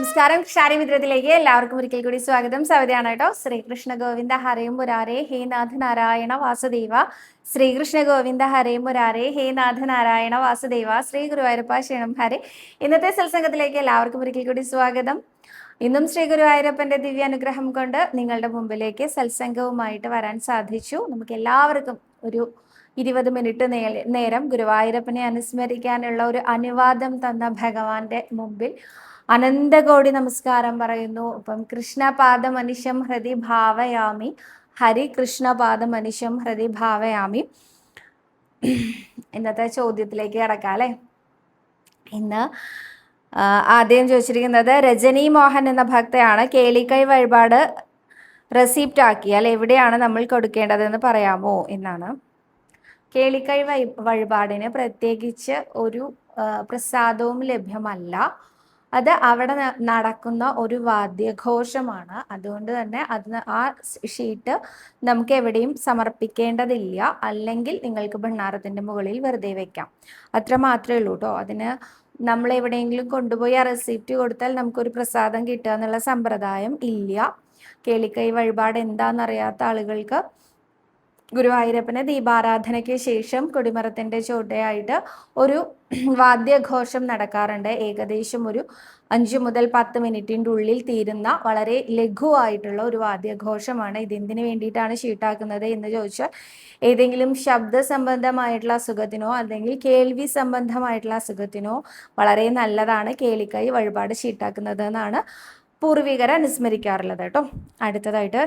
നമസ്കാരം. ക്ഷാരമിത്രത്തിലേക്ക് എല്ലാവർക്കും ഒരിക്കൽ കൂടി സ്വാഗതം. സവിതയാണ് കേട്ടോ. ശ്രീകൃഷ്ണ ഗോവിന്ദ ഹരേ മുരാരേ ഹേ നാഥ നാരായണ വാസുദേവ. ശ്രീകൃഷ്ണ ഗോവിന്ദ ഹരേ മുരാരേ ഹേ നാഥ നാരായണ വാസുദേവ. ശ്രീ ഗുരുവായൂരപ്പ ശരണം ഹരേ. ഇന്നത്തെ സത്സംഗത്തിലേക്ക് എല്ലാവർക്കും ഒരിക്കൽ കൂടി സ്വാഗതം. ഇന്നും ശ്രീ ഗുരുവായൂരപ്പന്റെ ദിവ്യ അനുഗ്രഹം കൊണ്ട് നിങ്ങളുടെ മുമ്പിലേക്ക് സത്സംഗവുമായിട്ട് വരാൻ സാധിച്ചു. നമുക്ക് എല്ലാവർക്കും ഒരു 20 മിനിറ്റ് നേരം ഗുരുവായൂരപ്പനെ അനുസ്മരിക്കാനുള്ള ഒരു അനുവാദം തന്ന ഭഗവാന്റെ മുമ്പിൽ അനന്തകോടി നമസ്കാരം പറയുന്നു. അപ്പം കൃഷ്ണപാദ മനുഷ്യം ഹൃദി ഭാവയാമി, ഹരി കൃഷ്ണപാദ മനുഷ്യം ഹൃദി ഭാവയാമി. ഇന്നത്തെ ചോദ്യത്തിലേക്ക് കിടക്കാം അല്ലേ. ഇന്ന് ആദ്യം ചോദിച്ചിരിക്കുന്നത് രജനി മോഹൻ എന്ന ഭക്തയാണ്. കേളിക്കൈ വഴിപാട് റെസിപ്റ്റ് ആക്കിയാൽ എവിടെയാണ് നമ്മൾ കൊടുക്കേണ്ടതെന്ന് പറയാമോ എന്നാണ്. കേളിക്കൈ വഴിപാടിന് പ്രത്യേകിച്ച് ഒരു പ്രസാദവും ലഭ്യമല്ല. അത് അവിടെ നടക്കുന്ന ഒരു വാദ്യഘോഷമാണ്. അതുകൊണ്ട് തന്നെ ആ ഷീറ്റ് നമുക്ക് എവിടെയും സമർപ്പിക്കേണ്ടതില്ല. അല്ലെങ്കിൽ നിങ്ങൾക്ക് ഭണ്ഡാരത്തിൻ്റെ മുകളിൽ വെറുതെ വെക്കാം. അത്ര മാത്രമേ ഉള്ളൂ കേട്ടോ. അതിന് നമ്മൾ എവിടെയെങ്കിലും കൊണ്ടുപോയി ആ റെസിപ്റ്റ് കൊടുത്താൽ നമുക്കൊരു പ്രസാദം കിട്ടുക എന്നുള്ള സമ്പ്രദായം ഇല്ല. കേളിക്കൈ വഴിപാട് എന്താണെന്നറിയാത്ത ആളുകൾക്ക് ഗുരുവായൂരപ്പന് ദീപാരാധനയ്ക്ക് ശേഷം കൊടിമരത്തിൻ്റെ ചുവടെയായിട്ട് ഒരു വാദ്യഘോഷം നടക്കാറുണ്ട്. ഏകദേശം ഒരു 5 മുതൽ 10 മിനിറ്റിൻ്റെ ഉള്ളിൽ തീരുന്ന വളരെ ലഘുവായിട്ടുള്ള ഒരു വാദ്യഘോഷമാണ്. ഇതെന്തിനു വേണ്ടിയിട്ടാണ് ഷീട്ടാക്കുന്നത് എന്ന് ചോദിച്ചാൽ ഏതെങ്കിലും ശബ്ദ സംബന്ധമായിട്ടുള്ള അസുഖത്തിനോ അല്ലെങ്കിൽ കേൾവി സംബന്ധമായിട്ടുള്ള അസുഖത്തിനോ വളരെ നല്ലതാണ് കേളിക്കൈ വഴിപാട് ഷീട്ടാക്കുന്നത് എന്നാണ് പൂർവികർ അനുസ്മരിക്കാറുള്ളത് കേട്ടോ. അടുത്തതായിട്ട്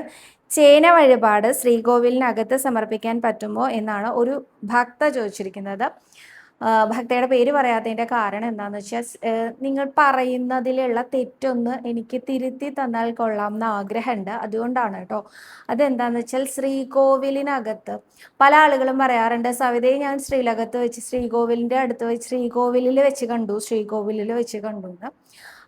ചേന വഴിപാട് ശ്രീകോവിലിനകത്ത് സമർപ്പിക്കാൻ പറ്റുമോ എന്നാണ് ഒരു ഭക്ത ചോദിച്ചിരിക്കുന്നത്. ഭക്തയുടെ പേര് പറയാത്തതിൻ്റെ കാരണം എന്താണെന്ന് വെച്ചാൽ നിങ്ങൾ പറയുന്നതിലുള്ള തെറ്റൊന്ന് എനിക്ക് തിരുത്തി തന്നാൽ കൊള്ളാം എന്ന് ആഗ്രഹമുണ്ട്. അതുകൊണ്ടാണ് കേട്ടോ. അതെന്താണെന്ന് വെച്ചാൽ ശ്രീകോവിലിനകത്ത് പല ആളുകളും പറയാറുണ്ട്, സവിതയെ ഞാൻ ശ്രീകോവിലിൻ്റെ അടുത്ത് വെച്ച് ശ്രീകോവിലിൽ വെച്ച് കണ്ടു എന്ന്.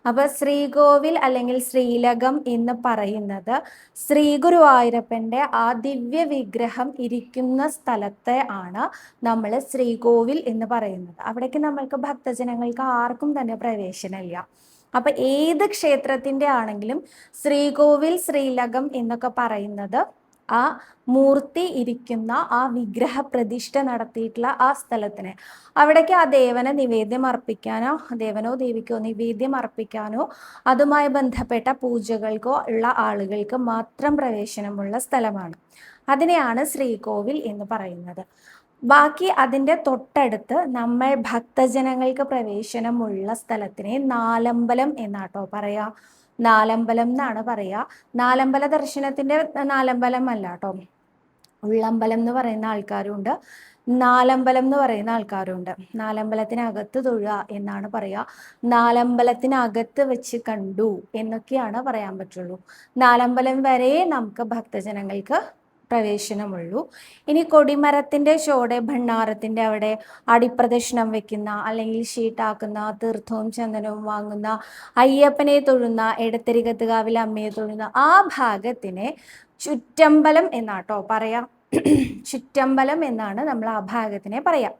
അപ്പൊ ശ്രീകോവിൽ അല്ലെങ്കിൽ ശ്രീലകം എന്ന് പറയുന്നത് ശ്രീ ഗുരുവായൂരപ്പന്റെ ആ ദിവ്യ വിഗ്രഹം ഇരിക്കുന്ന സ്ഥലത്തെ ആണ് നമ്മൾ ശ്രീകോവിൽ എന്ന് പറയുന്നത്. അവിടേക്ക് നമ്മൾക്ക് ഭക്തജനങ്ങൾക്ക് ആർക്കും തന്നെ പ്രവേശനമില്ല. അപ്പൊ ഏത് ക്ഷേത്രത്തിന്റെ ആണെങ്കിലും ശ്രീകോവിൽ ശ്രീലകം എന്നൊക്കെ പറയുന്നത് ആ മൂർത്തി ഇരിക്കുന്ന ആ വിഗ്രഹ പ്രതിഷ്ഠ നടത്തിയിട്ടുള്ള ആ സ്ഥലത്തിന് അവിടേക്ക് ആ ദേവനെ നിവേദ്യം അർപ്പിക്കാനോ ദേവനോ ദേവിക്കോ നിവേദ്യം അർപ്പിക്കാനോ അതുമായി ബന്ധപ്പെട്ട പൂജകൾക്കോ ഉള്ള ആളുകൾക്ക് മാത്രം പ്രവേശനമുള്ള സ്ഥലമാണ്. അതിനെയാണ് ശ്രീകോവിൽ എന്ന് പറയുന്നത്. ബാക്കി അതിൻ്റെ തൊട്ടടുത്ത് നമ്മൾ ഭക്തജനങ്ങൾക്ക് പ്രവേശനമുള്ള സ്ഥലത്തിനെ നാലമ്പലം എന്നാട്ടോ പറയാ. നാലമ്പലം എന്നാണ് പറയാ. നാലമ്പല ദർശനത്തിന്റെ നാലമ്പലം അല്ല കേട്ടോ. ഉള്ളമ്പലം എന്ന് പറയുന്ന ആൾക്കാരുണ്ട്, നാലമ്പലം എന്ന് പറയുന്ന ആൾക്കാരുണ്ട്. നാലമ്പലത്തിനകത്ത് തൊഴുക എന്നാണ് പറയാ. നാലമ്പലത്തിനകത്ത് വെച്ച് കണ്ടു എന്നൊക്കെയാണ് പറയാൻ പറ്റുള്ളൂ. നാലമ്പലം വരെ നമുക്ക് ഭക്തജനങ്ങൾക്ക് പ്രവേശനമുള്ളൂ. ഇനി കൊടിമരത്തിൻ്റെ ചുവടെ ഭണ്ഡാരത്തിൻ്റെ അവിടെ അടിപ്രദക്ഷിണം വെക്കുന്ന അല്ലെങ്കിൽ ഷീട്ടാക്കുന്ന തീർത്ഥവും ചന്ദനവും വാങ്ങുന്ന അയ്യപ്പനെ തൊഴുന്ന എടത്തിരികത്തുകാവിലെ അമ്മയെ തൊഴുന്ന ആ ഭാഗത്തിനെ ചുറ്റമ്പലം എന്നാട്ടോ പറയാം. ചുറ്റമ്പലം എന്നാണ് നമ്മൾ ആ ഭാഗത്തിനെ പറയാം.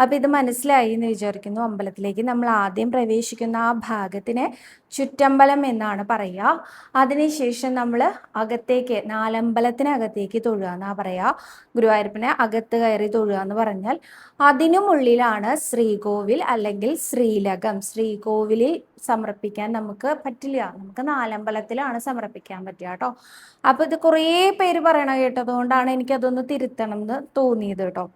അപ്പം ഇത് മനസ്സിലായി എന്ന് വിചാരിക്കുന്നു. അമ്പലത്തിലേക്ക് നമ്മൾ ആദ്യം പ്രവേശിക്കുന്ന ആ ഭാഗത്തിനെ ചുറ്റമ്പലം എന്നാണ് പറയുക. അതിനുശേഷം നമ്മൾ അകത്തേക്ക് നാലമ്പലത്തിനകത്തേക്ക് തൊഴുക എന്നാ പറയുക. ഗുരുവായൂരപ്പനെ അകത്ത് കയറി തൊഴുക എന്ന് പറഞ്ഞാൽ അതിനുമുള്ളിലാണ് ശ്രീകോവിൽ അല്ലെങ്കിൽ ശ്രീലകം. ശ്രീകോവിലിൽ സമർപ്പിക്കാൻ നമുക്ക് പറ്റില്ല, നമുക്ക് നാലമ്പലത്തിലാണ് സമർപ്പിക്കാൻ പറ്റുക കേട്ടോ. അപ്പോൾ ഇത് കുറേ പേര് പറയണ കേട്ടതുകൊണ്ടാണ് എനിക്കതൊന്ന് തിരുത്തണം എന്ന് തോന്നിയത് കേട്ടോ.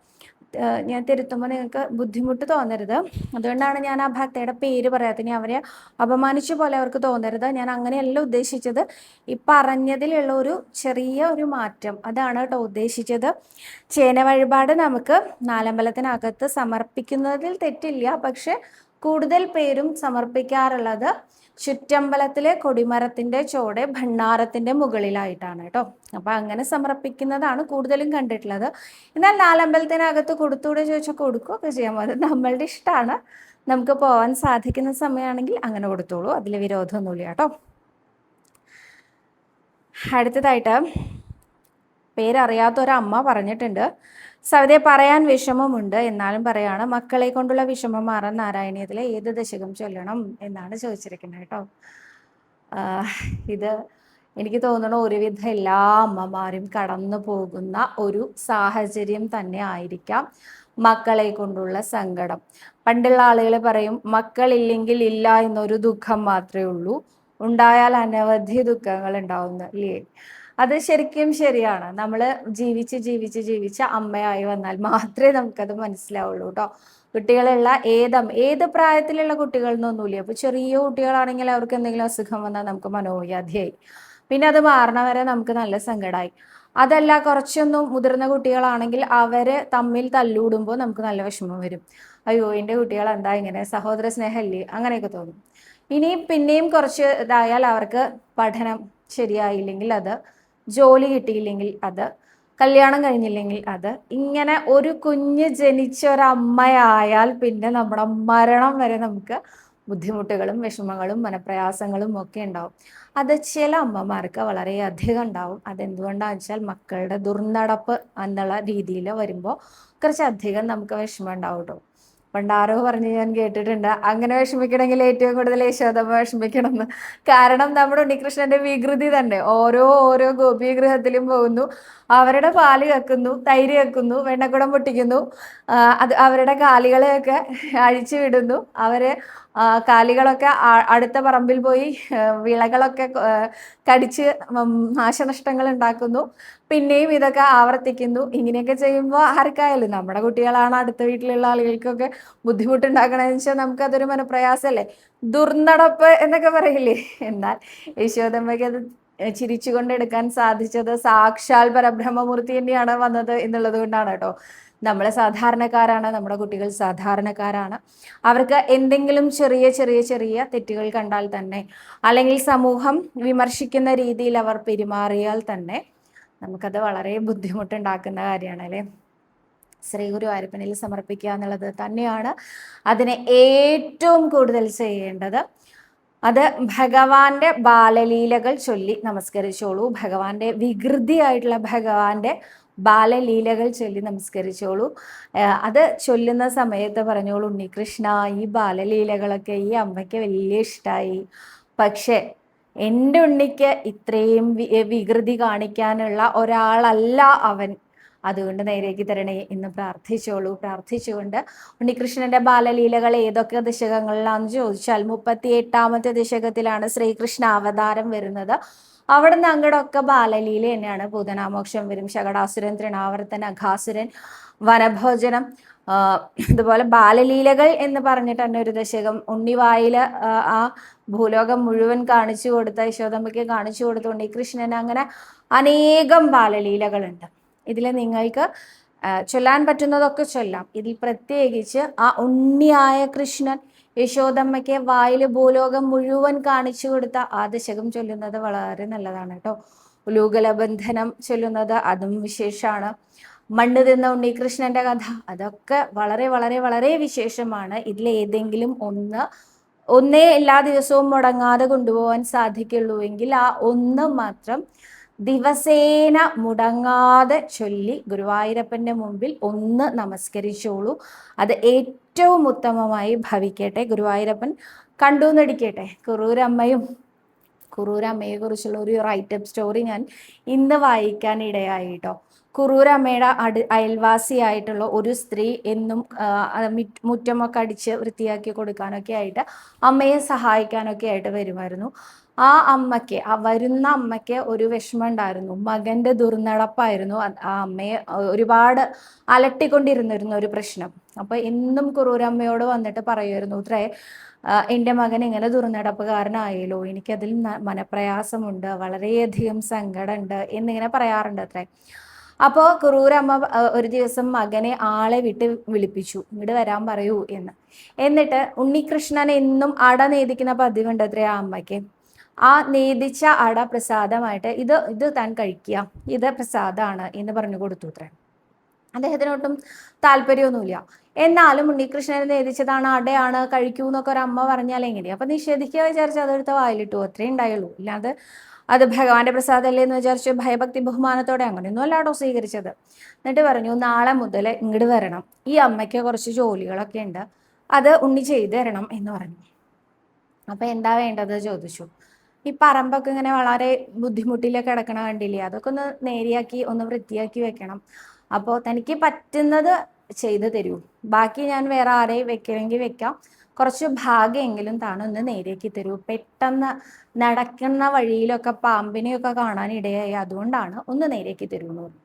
ഞാൻ തിരുത്തുമ്പോൾ നിങ്ങൾക്ക് ബുദ്ധിമുട്ട് തോന്നരുത്. അതുകൊണ്ടാണ് ഞാൻ ആ ഭക്തയുടെ പേര് പറയാത്തത്. ഇനി അവരെ അപമാനിച്ച പോലെ അവർക്ക് തോന്നരുത്. ഞാൻ അങ്ങനെയല്ല ഉദ്ദേശിച്ചത്. ഈ പറഞ്ഞതിലുള്ള ഒരു ചെറിയ മാറ്റം അതാണ് കേട്ടോ ഉദ്ദേശിച്ചത്. ചേന വഴിപാട് നമുക്ക് നാലമ്പലത്തിനകത്ത് സമർപ്പിക്കുന്നതിൽ തെറ്റില്ല. പക്ഷെ കൂടുതൽ പേരും സമർപ്പിക്കാറുള്ളത് ചുറ്റമ്പലത്തിലെ കൊടിമരത്തിൻ്റെ ചോടെ ഭണ്ഡാരത്തിൻ്റെ മുകളിലായിട്ടാണ് കേട്ടോ. അപ്പം അങ്ങനെ സമർപ്പിക്കുന്നതാണ് കൂടുതലും കണ്ടിട്ടുള്ളത്. എന്നാൽ നാലമ്പലത്തിനകത്ത് കൊടുത്തൂടെ ചോദിച്ചാൽ കൊടുക്കുകയൊക്കെ ചെയ്യാൻ അത് നമ്മളുടെ ഇഷ്ടമാണ്. നമുക്ക് പോകാൻ സാധിക്കുന്ന സമയമാണെങ്കിൽ അങ്ങനെ കൊടുത്തോളൂ, അതിൽ വിരോധമൊന്നുമില്ല കേട്ടോ. അടുത്തതായിട്ട് പേരറിയാത്തൊരമ്മ പറഞ്ഞിട്ടുണ്ട്, സവിതയെ പറയാൻ വിഷമമുണ്ട് എന്നാലും പറയാണ്, മക്കളെ കൊണ്ടുള്ള വിഷമം മാറാൻ നാരായണീയത്തിലെ ഏത് ദശകം ചൊല്ലണം എന്നാണ് ചോദിച്ചിരിക്കുന്നത് കേട്ടോ. ഇത് എനിക്ക് തോന്നുന്നു ഒരുവിധം എല്ലാ അമ്മമാരും കടന്നു പോകുന്ന ഒരു സാഹചര്യം തന്നെ ആയിരിക്കാം മക്കളെ കൊണ്ടുള്ള സങ്കടം. പണ്ടുള്ള ആളുകൾ പറയും മക്കളില്ലെങ്കിൽ ഇല്ല എന്നൊരു ദുഃഖം മാത്രമേ ഉള്ളൂ, ഉണ്ടായാൽ അനവധി ദുഃഖങ്ങൾ ഉണ്ടാവുന്നു അല്ലേ? അത് ശരിക്കും ശരിയാണ്. നമ്മൾ ജീവിച്ച് ജീവിച്ച് ജീവിച്ച് അമ്മയായി വന്നാൽ മാത്രമേ നമുക്കത് മനസ്സിലാവുള്ളൂ കേട്ടോ. കുട്ടികളുള്ള ഏത് പ്രായത്തിലുള്ള കുട്ടികൾ എന്നൊന്നുമില്ല. അപ്പോൾ ചെറിയ കുട്ടികളാണെങ്കിൽ അവർക്ക് എന്തെങ്കിലും അസുഖം വന്നാൽ നമുക്ക് മനോവ്യാധിയായി, പിന്നെ അത് മാറണവരെ നമുക്ക് നല്ല സങ്കടമായി. അതല്ല കുറച്ചൊന്നും മുതിർന്ന കുട്ടികളാണെങ്കിൽ അവര് തമ്മിൽ തല്ലൂടുമ്പോൾ നമുക്ക് നല്ല വിഷമം വരും. അയ്യോ എൻ്റെ കുട്ടികൾ എന്താ ഇങ്ങനെ, സഹോദര സ്നേഹമല്ലേ, അങ്ങനെയൊക്കെ തോന്നും. പിന്നെയും കുറച്ച് ഇതായാൽ അവർക്ക് പഠനം ശരിയായില്ലെങ്കിൽ അത്, ജോലി കിട്ടിയില്ലെങ്കിൽ അത്, കല്യാണം കഴിഞ്ഞില്ലെങ്കിൽ അത്, ഇങ്ങനെ ഒരു കുഞ്ഞ് ജനിച്ച ഒരമ്മയായാൽ പിന്നെ നമ്മുടെ മരണം വരെ നമുക്ക് ബുദ്ധിമുട്ടുകളും വിഷമങ്ങളും മനപ്രയാസങ്ങളും ഒക്കെ ഉണ്ടാവും. അത് ചില അമ്മമാർക്ക് വളരെയധികം ഉണ്ടാവും. അതെന്തുകൊണ്ടാണെന്ന് വെച്ചാൽ മക്കളുടെ ദുർനടപ്പ് എന്നുള്ള രീതിയിൽ വരുമ്പോൾ കുറച്ചധികം നമുക്ക് വിഷമം ഉണ്ടാവും കേട്ടോ. പണ്ടാരോ പറഞ്ഞ് ഞാൻ കേട്ടിട്ടുണ്ട്, അങ്ങനെ വിഷമിക്കണമെങ്കിൽ ഏറ്റവും കൂടുതൽ യശോദമ്മ വിഷമിക്കണം എന്ന്. കാരണം നമ്മുടെ ഉണ്ണികൃഷ്ണന്റെ വികൃതി തന്നെ, ഓരോ ഗോപീഗൃഹത്തിലും പോകുന്നു, അവരുടെ പാല് കക്കുന്നു, തൈര് കക്കുന്നു, വെണ്ണക്കുടം പൊട്ടിക്കുന്നു, അത് അവരുടെ കാലികളെയൊക്കെ അഴിച്ചു വിടുന്നു, അവര് കാലികളൊക്കെ അടുത്ത പറമ്പിൽ പോയി വിളകളൊക്കെ കടിച്ച് നാശനഷ്ടങ്ങൾ ഉണ്ടാക്കുന്നു, പിന്നെയും ഇതൊക്കെ ആവർത്തിക്കുന്നു. ഇങ്ങനെയൊക്കെ ചെയ്യുമ്പോൾ ആർക്കായാലും, നമ്മുടെ കുട്ടികളാണ് അടുത്ത വീട്ടിലുള്ള ആളുകൾക്കൊക്കെ ബുദ്ധിമുട്ടുണ്ടാക്കണമെന്ന് വെച്ചാൽ നമുക്കതൊരു മനപ്രയാസമല്ലേ, ദുർനടപ്പ് എന്നൊക്കെ പറയില്ലേ. എന്നാൽ യശോദമ്മയ്ക്ക് അത് ചിരിച്ചുകൊണ്ട് എടുക്കാൻ സാധിച്ചത് സാക്ഷാൽ പരബ്രഹ്മമൂർത്തി തന്നെയാണ് വന്നത് എന്നുള്ളത് കൊണ്ടാണ് കേട്ടോ. നമ്മൾ സാധാരണക്കാരാണ്, നമ്മുടെ കുട്ടികൾ സാധാരണക്കാരാണ്. അവർക്ക് എന്തെങ്കിലും ചെറിയ ചെറിയ ചെറിയ തെറ്റുകൾ കണ്ടാൽ തന്നെ, അല്ലെങ്കിൽ സമൂഹം വിമർശിക്കുന്ന രീതിയിൽ അവർ പെരുമാറിയാൽ തന്നെ നമുക്കത് വളരെ ബുദ്ധിമുട്ടുണ്ടാക്കുന്ന കാര്യമാണ് അല്ലേ. ശ്രീ ഗുരുവായൂരപ്പനിൽ സമർപ്പിക്കുക എന്നുള്ളത് തന്നെയാണ് അതിനെ ഏറ്റവും കൂടുതൽ ചെയ്യേണ്ടത്. അത് ഭഗവാന്റെ ബാലലീലകൾ ചൊല്ലി നമസ്കരിച്ചോളൂ. ഭഗവാന്റെ വികൃതിയായിട്ടുള്ള ഭഗവാന്റെ ബാലലീലകൾ ചൊല്ലി നമസ്കരിച്ചോളൂ. അത് ചൊല്ലുന്ന സമയത്ത് പറഞ്ഞോളൂ, ഉണ്ണികൃഷ്ണ ഈ ബാലലീലകളൊക്കെ ഈ അമ്മയ്ക്ക് വലിയ ഇഷ്ടമായി, പക്ഷെ എൻ്റെ ഉണ്ണിക്ക് ഇത്രയും വികൃതി കാണിക്കാനുള്ള ഒരാളല്ല അവൻ, അതുകൊണ്ട് നേരേക്ക് തരണേ എന്ന് പ്രാർത്ഥിച്ചോളൂ. പ്രാർത്ഥിച്ചുകൊണ്ട് ഉണ്ണികൃഷ്ണന്റെ ബാലലീലകൾ ഏതൊക്കെ ദശകങ്ങളിലാണെന്ന് ചോദിച്ചാൽ 38ാമത്തെ ദശകത്തിലാണ് ശ്രീകൃഷ്ണ അവതാരം വരുന്നത്. അവിടെ നിന്ന് അങ്ങോട്ടൊക്കെ ബാലലീല തന്നെയാണ്. പൂതനാമോക്ഷം വരും, ശകടാസുരൻ, തൃണാവർത്തൻ, അഘാസുരൻ, വനഭോജനം, ഇതുപോലെ ബാലലീലകൾ എന്ന് പറഞ്ഞിട്ട് തന്നെ ഒരു ദശകം. ഉണ്ണിവായില് ആ ഭൂലോകം മുഴുവൻ കാണിച്ചു കൊടുത്ത, യശോദമ്മയ്ക്ക് കാണിച്ചു കൊടുത്ത ഉണ്ണികൃഷ്ണൻ, അങ്ങനെ അനേകം ബാലലീലകളുണ്ട്. ഇതിൽ നിങ്ങൾക്ക് ചൊല്ലാൻ പറ്റുന്നതൊക്കെ ചൊല്ലാം. ഇതിൽ പ്രത്യേകിച്ച് ആ ഉണ്ണിയായ കൃഷ്ണൻ യശോദമ്മയ്ക്ക് വായിൽ ഭൂലോകം മുഴുവൻ കാണിച്ചു കൊടുത്ത ആ ദശകം ചൊല്ലുന്നത് വളരെ നല്ലതാണ് കേട്ടോ. ഉലൂകലബന്ധനം ചൊല്ലുന്നത് അതും വിശേഷമാണ്. മണ്ണ് തിന്ന ഉണ്ണികൃഷ്ണന്റെ കഥ, അതൊക്കെ വളരെ വളരെ വളരെ വിശേഷമാണ്. ഇതിലേതെങ്കിലും ഒന്നേ എല്ലാ ദിവസവും മുടങ്ങാതെ കൊണ്ടുപോകാൻ സാധിക്കുള്ളൂ എങ്കിൽ ആ ഒന്ന് മാത്രം ദിവസേന മുടങ്ങാതെ ചൊല്ലി ഗുരുവായൂരപ്പന്റെ മുമ്പിൽ ഒന്ന് നമസ്കരിച്ചോളൂ. അത് ഏറ്റവും ഉത്തമമായി ഭവിക്കട്ടെ. ഗുരുവായൂരപ്പൻ കണ്ടു നടിക്കട്ടെ. കുറൂരമ്മയെ കുറിച്ചുള്ള ഒരു റൈറ്റപ്പ് സ്റ്റോറി ഞാൻ ഇന്ന് വായിക്കാൻ ഇടയായിട്ടോ. കുറൂരമ്മയുടെ അയൽവാസിയായിട്ടുള്ള ഒരു സ്ത്രീ എന്നും മുറ്റമൊക്കെ അടിച്ച് വൃത്തിയാക്കി കൊടുക്കാനൊക്കെ ആയിട്ട് അമ്മയെ സഹായിക്കാനൊക്കെ ആയിട്ട് വരുമായിരുന്നു. ആ വരുന്ന അമ്മയ്ക്ക് ഒരു വിഷമം ഉണ്ടായിരുന്നു. മകന്റെ ദുർനടപ്പായിരുന്നു ആ അമ്മയെ ഒരുപാട് അലട്ടിക്കൊണ്ടിരുന്നിരുന്ന ഒരു പ്രശ്നം. അപ്പൊ എന്നും കുറൂരമ്മയോട് വന്നിട്ട് പറയുമായിരുന്നു, ഇത്രേ എൻ്റെ മകൻ ഇങ്ങനെ ദുർനടപ്പുകാരനായല്ലോ, എനിക്കതിൽ മനപ്രയാസമുണ്ട്, വളരെയധികം സങ്കടമുണ്ട് എന്നിങ്ങനെ പറയാറുണ്ട് അത്രേ. അപ്പോൾ കുറൂരമ്മ ഒരു ദിവസം മകനെ ആളെ വിട്ട് വിളിപ്പിച്ചു, ഇങ്ങോട്ട് വരാൻ പറയൂ എന്ന്. എന്നിട്ട് ഉണ്ണികൃഷ്ണൻ എന്നും അട നേദിക്കുന്ന പതിവുണ്ട് അത്രേ ആ അമ്മയ്ക്ക്. ആ നേദിച്ച അട പ്രസാദമായിട്ട് ഇത് താൻ കഴിക്കുക, ഇത് പ്രസാദമാണ് എന്ന് പറഞ്ഞു കൊടുത്തു അത്രേ. അദ്ദേഹത്തിനൊട്ടും താല്പര്യമൊന്നുമില്ല. എന്നാലും ഉണ്ണികൃഷ്ണനെ നേദിച്ചതാണ്, അടയാണ്, കഴിക്കൂ എന്നൊക്കെ ഒരു അമ്മ പറഞ്ഞാൽ എങ്ങനെയാ? അപ്പൊ നിഷേധിക്കുക വിചാരിച്ച് അതെടുത്ത് വായിലിട്ടു, അത്രേ ഉണ്ടായുള്ളൂ. ഇല്ലാതെ അത് ഭഗവാന്റെ പ്രസാദമല്ലേ എന്ന് വിചാരിച്ച് ഭയഭക്തി ബഹുമാനത്തോടെ അങ്ങനെയൊന്നും അല്ലാട്ടോ സ്വീകരിച്ചത്. എന്നിട്ട് പറഞ്ഞു, നാളെ മുതൽ ഇങ്ങോട്ട് വരണം, ഈ അമ്മയ്ക്ക് കുറച്ച് ജോലികളൊക്കെ ഉണ്ട്, അത് ഉണ്ണി ചെയ്തു തരണം എന്ന് പറഞ്ഞു. അപ്പൊ എന്താ വേണ്ടത് ചോദിച്ചു. ഈ പറമ്പൊക്കെ ഇങ്ങനെ വളരെ ബുദ്ധിമുട്ടിലൊക്കെ കിടക്കണ കണ്ടില്ലേ, അതൊക്കെ ഒന്ന് നേരെയാക്കി ഒന്ന് വൃത്തിയാക്കി വെക്കണം. അപ്പോൾ തനിക്ക് പറ്റുന്നത് ചെയ്തു തരൂ, ബാക്കി ഞാൻ വേറെ ആരെയും വെക്കണമെങ്കിൽ വെക്കാം, കുറച്ച് ഭാഗ്യമെങ്കിലും താണൊന്ന് നേരെയാക്കി തരൂ. പെട്ടെന്ന് നടക്കുന്ന വഴിയിലൊക്കെ പാമ്പിനെയൊക്കെ കാണാൻ ഇടയായി, അതുകൊണ്ടാണ് ഒന്ന് നേരെയാക്കി തരൂ എന്ന് പറഞ്ഞു.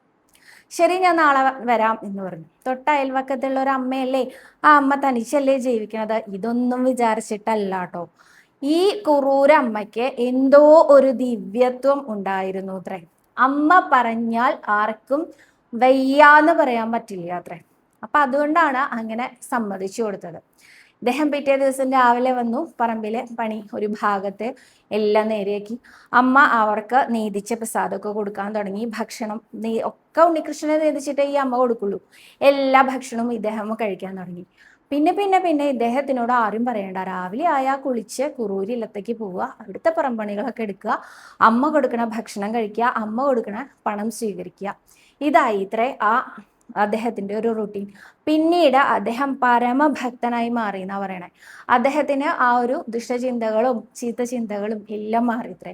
ശരി, ഞാൻ നാളെ വരാം എന്ന് പറഞ്ഞു. തൊട്ട അയൽവക്കത്തുള്ള ഒരു അമ്മയല്ലേ, ആ അമ്മ തനിച്ചല്ലേ ജീവിക്കണത്, ഇതൊന്നും വിചാരിച്ചിട്ടല്ല കേട്ടോ. ഈ കുറൂര അമ്മയ്ക്ക് എന്തോ ഒരു ദിവ്യത്വം ഉണ്ടായിരുന്നു അത്രേ. അമ്മ പറഞ്ഞാൽ ആർക്കും വയ്യാന്ന് പറയാൻ പറ്റില്ല അത്രേ. അപ്പൊ അതുകൊണ്ടാണ് അങ്ങനെ സമ്മതിച്ചു കൊടുത്തത്. ഇദ്ദേഹം പിറ്റേ ദിവസം രാവിലെ വന്നു, പറമ്പിലെ പണി ഒരു ഭാഗത്തെ എല്ലാം നേരെയാക്കി. അമ്മ അവർക്ക് നീതിച്ച പ്രസാദമൊക്കെ കൊടുക്കാൻ തുടങ്ങി. ഭക്ഷണം ഒക്കെ ഉണ്ണികൃഷ്ണനെ നീതിച്ചിട്ടേ ഈ അമ്മ കൊടുക്കുള്ളൂ. എല്ലാ ഭക്ഷണവും ഇദ്ദേഹം കഴിക്കാൻ തുടങ്ങി. പിന്നെ പിന്നെ പിന്നെ ഇദ്ദേഹത്തിനോട് ആരും പറയണ്ട, രാവിലെ ആയാൽ കുളിച്ച് കുറൂരി ഇല്ലത്തേക്ക് പോവുക, അവിടുത്തെ പുറംപണികളൊക്കെ എടുക്കുക, അമ്മ കൊടുക്കണ ഭക്ഷണം കഴിക്കുക, അമ്മ കൊടുക്കണ പണം സ്വീകരിക്കുക. ഇതായി ഇത്രേ അദ്ദേഹത്തിന്റെ ഒരു റൂട്ടീൻ. പിന്നീട് അദ്ദേഹം പരമഭക്തനായി മാറി എന്നാ പറയണേ. അദ്ദേഹത്തിന് ആ ഒരു ദുഷ്ടചിന്തകളും ചീത്ത ചിന്തകളും എല്ലാം മാറിത്രേ.